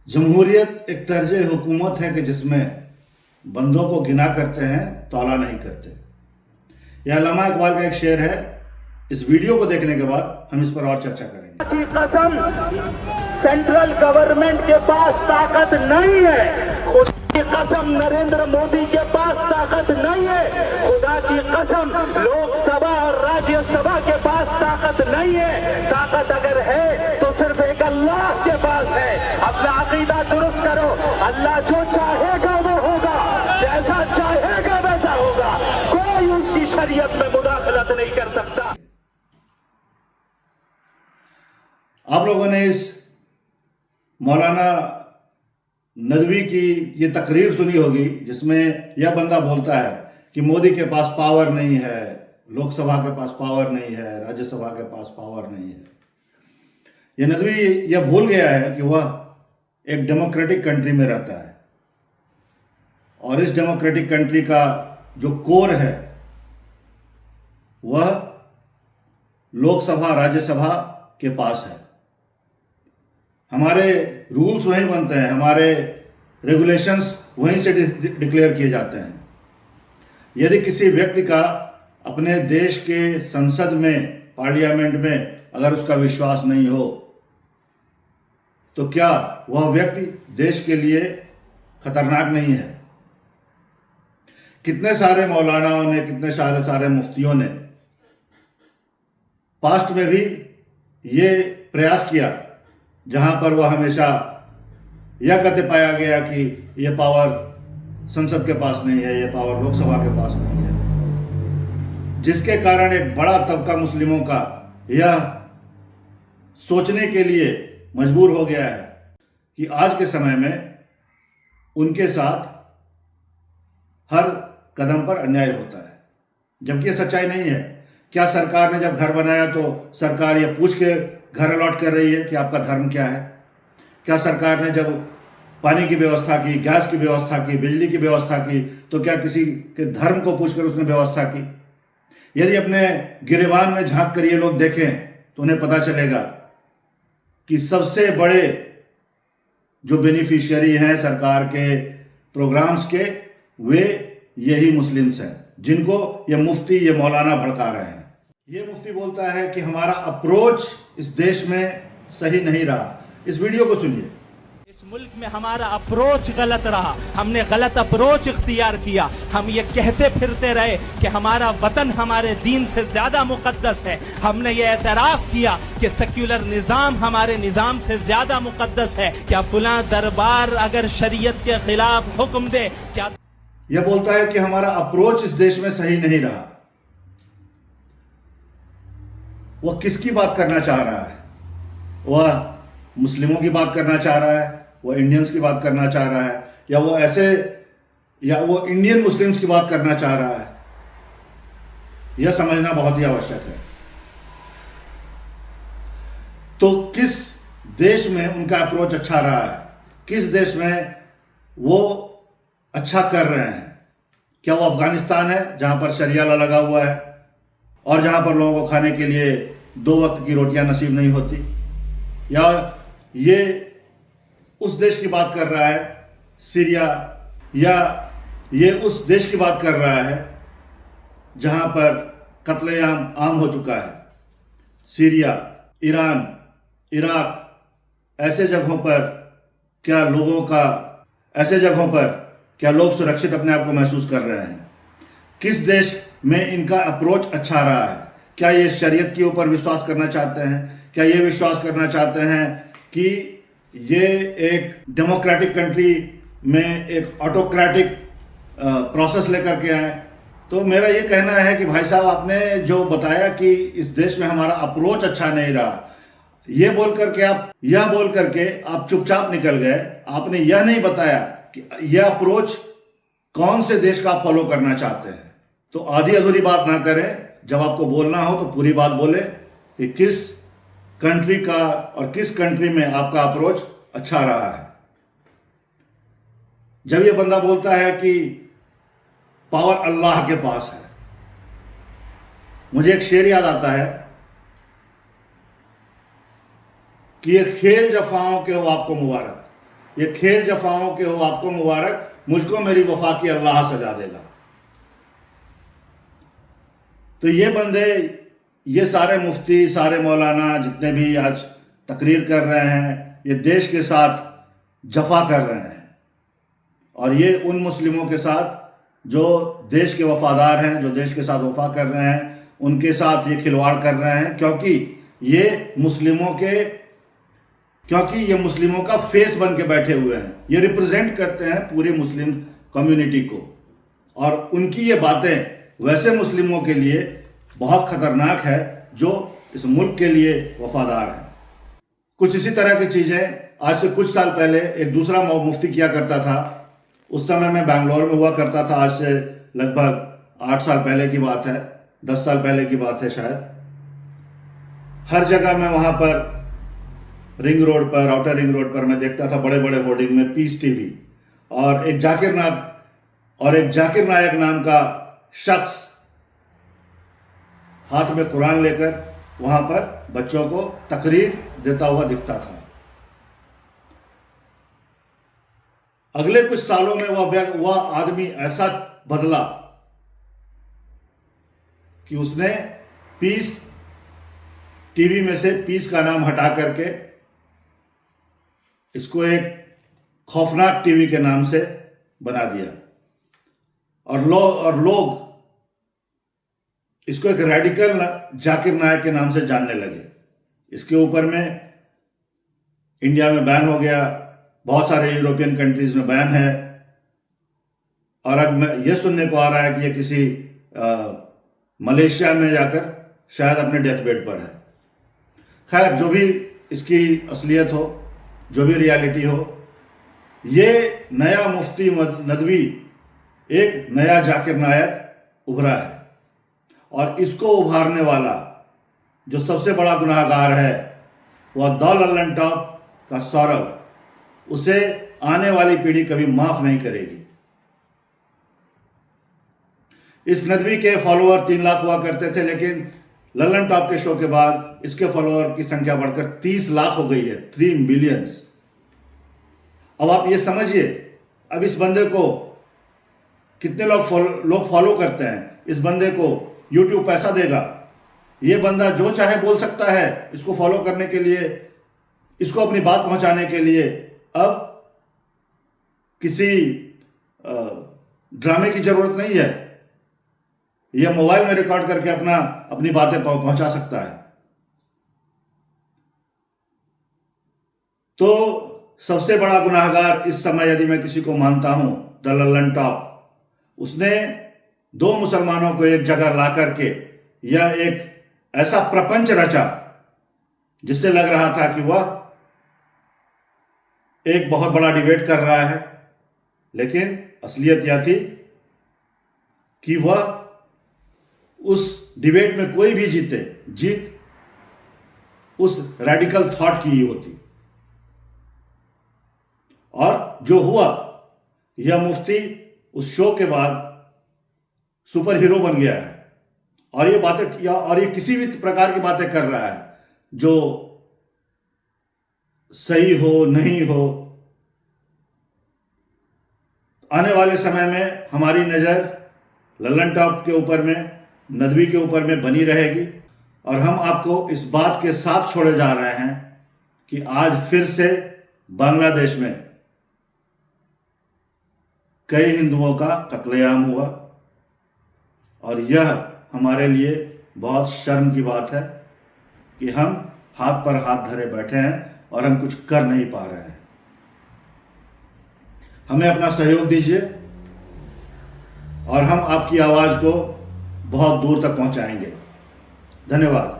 जमहूरियत एक तर्ज हुकूमत है कि जिसमें बंदों को गिना करते हैं, तौला नहीं करते। यह अल्लामा इकबाल का एक शेर है। इस वीडियो को देखने के बाद हम इस पर और चर्चा करेंगे। की कसम, सेंट्रल गवर्नमेंट के पास ताकत नहीं है। खुदा की कसम, नरेंद्र मोदी के पास ताकत नहीं है। खुदा की कसम, लोकसभा और राज्यसभा के पास ताकत नहीं है। ताकत अगर है तो सिर्फ एक अल्लाह के पास है। अपना अकीदा दुरुस्त करो। अल्लाह जो चाहेगा वो होगा, जैसा चाहेगा वैसा होगा। कोई उसकी शरीयत में मुदाखलत नहीं कर सकता। आप लोगों ने इस मौलाना नदवी की ये तकरीर सुनी होगी जिसमें यह बंदा बोलता है कि मोदी के पास पावर नहीं है, लोकसभा के पास पावर नहीं है, राज्यसभा के पास पावर नहीं है। यह नदवी यह भूल गया है कि वह एक डेमोक्रेटिक कंट्री में रहता है और इस डेमोक्रेटिक कंट्री का जो कोर है वह लोकसभा राज्यसभा के पास है। हमारे रूल्स वहीं बनते हैं, हमारे रेगुलेशंस वहीं से डिक्लेयर किए जाते हैं। यदि किसी व्यक्ति का अपने देश के संसद में, पार्लियामेंट में अगर उसका विश्वास नहीं हो तो क्या वह व्यक्ति देश के लिए खतरनाक नहीं है? कितने सारे मौलानाओं ने, कितने सारे मुफ्तियों ने पास्ट में भी ये प्रयास किया जहां पर वह हमेशा यह कहते पाया गया कि यह पावर संसद के पास नहीं है, यह पावर लोकसभा के पास नहीं है, जिसके कारण एक बड़ा तबका मुस्लिमों का यह सोचने के लिए मजबूर हो गया है कि आज के समय में उनके साथ हर कदम पर अन्याय होता है, जबकि यह सच्चाई नहीं है। क्या सरकार ने जब घर बनाया तो सरकार यह पूछ के घर अलॉट कर रही है कि आपका धर्म क्या है? क्या सरकार ने जब पानी की व्यवस्था की, गैस की व्यवस्था की, बिजली की व्यवस्था की तो क्या किसी के धर्म को पूछकर उसने व्यवस्था की? यदि अपने गिरेबान में झांक कर ये लोग देखें तो उन्हें पता चलेगा कि सबसे बड़े जो बेनिफिशियरी हैं सरकार के प्रोग्राम्स के, वे यही मुस्लिम्स हैं जिनको ये मुफ्ती, ये मौलाना भड़का रहे हैं। ये मुफ्ती बोलता है कि हमारा अप्रोच इस देश में सही नहीं रहा। इस वीडियो को सुनिए। इस मुल्क में हमारा अप्रोच गलत रहा, हमने गलत अप्रोच इख्तियार किया। हम ये कहते फिरते रहे कि हमारा वतन हमारे दीन से ज्यादा मुकद्दस है। हमने ये एतराफ किया कि सेक्युलर निजाम हमारे निजाम से ज्यादा मुकद्दस है। क्या फुला दरबार अगर शरीयत के खिलाफ हुक्म दे, क्या यह बोलता है कि हमारा अप्रोच इस देश में सही नहीं रहा। वह किसकी बात करना चाह रहा है? वह मुस्लिमों की बात करना चाह रहा है, वह इंडियंस की बात करना चाह रहा है, या वो इंडियन मुस्लिम्स की बात करना चाह रहा है? यह समझना बहुत ही आवश्यक है। तो किस देश में उनका अप्रोच अच्छा रहा है? किस देश में वो अच्छा कर रहे हैं? क्या वो अफगानिस्तान है जहां पर शरिया लॉ लगा हुआ है और जहां पर लोगों को खाने के लिए 2 वक्त की रोटियां नसीब नहीं होती? या ये उस देश की बात कर रहा है, सीरिया, या ये उस देश की बात कर रहा है जहां पर कत्लेआम आम हो चुका है? सीरिया, ईरान, इराक, ऐसे जगहों पर क्या लोग सुरक्षित अपने आप को महसूस कर रहे हैं? किस देश में इनका अप्रोच अच्छा रहा है? क्या ये शरीयत के ऊपर विश्वास करना चाहते हैं? क्या ये विश्वास करना चाहते हैं कि ये एक डेमोक्रेटिक कंट्री में एक ऑटोक्रेटिक प्रोसेस लेकर के आए? तो मेरा ये कहना है कि भाई साहब, आपने जो बताया कि इस देश में हमारा अप्रोच अच्छा नहीं रहा, यह बोल करके आप चुपचाप निकल गए। आपने यह नहीं बताया कि यह अप्रोच कौन से देश का फॉलो करना चाहते हैं। तो आधी अधूरी बात ना करें, जब आपको बोलना हो तो पूरी बात बोले कि किस कंट्री का और किस कंट्री में आपका अप्रोच अच्छा रहा है। जब यह बंदा बोलता है कि पावर अल्लाह के पास है, मुझे एक शेर याद आता है कि ये खेल जफाओं के हो आपको मुबारक। ये खेल जफाओं के हो आपको मुबारक, मुझको मेरी वफा की अल्लाह सजा देगा। तो ये बंदे, ये सारे मुफ्ती, सारे मौलाना जितने भी आज तकरीर कर रहे हैं, ये देश के साथ जफा कर रहे हैं, और ये उन मुस्लिमों के साथ जो देश के वफादार हैं, जो देश के साथ वफा कर रहे हैं, उनके साथ ये खिलवाड़ कर रहे हैं, क्योंकि ये मुस्लिमों का फेस बन के बैठे हुए हैं। ये रिप्रेजेंट करते हैं पूरी मुस्लिम कम्युनिटी को, और उनकी ये बातें वैसे मुस्लिमों के लिए बहुत खतरनाक है जो इस मुल्क के लिए वफादार हैं। कुछ इसी तरह की चीज़ें आज से कुछ साल पहले एक दूसरा मुफ्ती किया करता था। उस समय मैं बैंगलोर में हुआ करता था, आज से लगभग 8 साल पहले की बात है, 10 साल पहले की बात है शायद। हर जगह मैं वहाँ पर रिंग रोड पर, आउटर रिंग रोड पर मैं देखता था बड़े बड़े होर्डिंग में पीस टीवी, और एक जाकिर नायक नाम का शख्स हाथ में कुरान लेकर वहाँ पर बच्चों को तकरीर देता हुआ दिखता था। अगले कुछ सालों में वह आदमी ऐसा बदला कि उसने पीस टीवी में से पीस का नाम हटा करके इसको एक खौफनाक टीवी के नाम से बना दिया, और लोग इसको एक रेडिकल जाकिर नायक के नाम से जानने लगे। इसके ऊपर में इंडिया में बैन हो गया, बहुत सारे यूरोपियन कंट्रीज में बैन है, और अब यह सुनने को आ रहा है कि यह किसी मलेशिया में जाकर शायद अपने डेथ बेड पर है। खैर, जो भी इसकी असलियत हो, जो भी रियलिटी हो, ये नया मुफ्ती नदवी एक नया जाकिर नायक उभरा है, और इसको उभारने वाला जो सबसे बड़ा गुनाहगार है वह द लल्लन टॉप का सौरव, उसे आने वाली पीढ़ी कभी माफ नहीं करेगी। इस नदवी के फॉलोअर 3 लाख हुआ करते थे, लेकिन लल्लन टॉप के शो के बाद इसके फॉलोअर की संख्या बढ़कर 30 लाख हो गई है, 3 मिलियंस। अब आप ये समझिए, अब इस बंदे को कितने लोग फॉलो करते हैं। इस बंदे को YouTube पैसा देगा, ये बंदा जो चाहे बोल सकता है इसको फॉलो करने के लिए, इसको अपनी बात पहुंचाने के लिए। अब किसी ड्रामे की जरूरत नहीं है, यह मोबाइल में रिकॉर्ड करके अपनी बातें पहुंचा सकता है। तो सबसे बड़ा गुनाहगार इस समय यदि मैं किसी को मानता हूं, द लल्लन टॉप, उसने 2 मुसलमानों को एक जगह ला करके यह एक ऐसा प्रपंच रचा जिससे लग रहा था कि वह एक बहुत बड़ा डिबेट कर रहा है, लेकिन असलियत यह थी कि वह उस डिबेट में कोई भी जीत उस रेडिकल थॉट की ही होती। और जो हुआ, यह मुफ्ती उस शो के बाद सुपर हीरो बन गया है, और ये किसी भी प्रकार की बातें कर रहा है जो सही हो नहीं हो। आने वाले समय में हमारी नज़र लल्लन टॉप के ऊपर में, नदवी के ऊपर में बनी रहेगी, और हम आपको इस बात के साथ छोड़े जा रहे हैं कि आज फिर से बांग्लादेश में कई हिंदुओं का कत्लेआम हुआ, और यह हमारे लिए बहुत शर्म की बात है कि हम हाथ पर हाथ धरे बैठे हैं और हम कुछ कर नहीं पा रहे हैं। हमें अपना सहयोग दीजिए, और हम आपकी आवाज़ को बहुत दूर तक पहुंचाएंगे। धन्यवाद।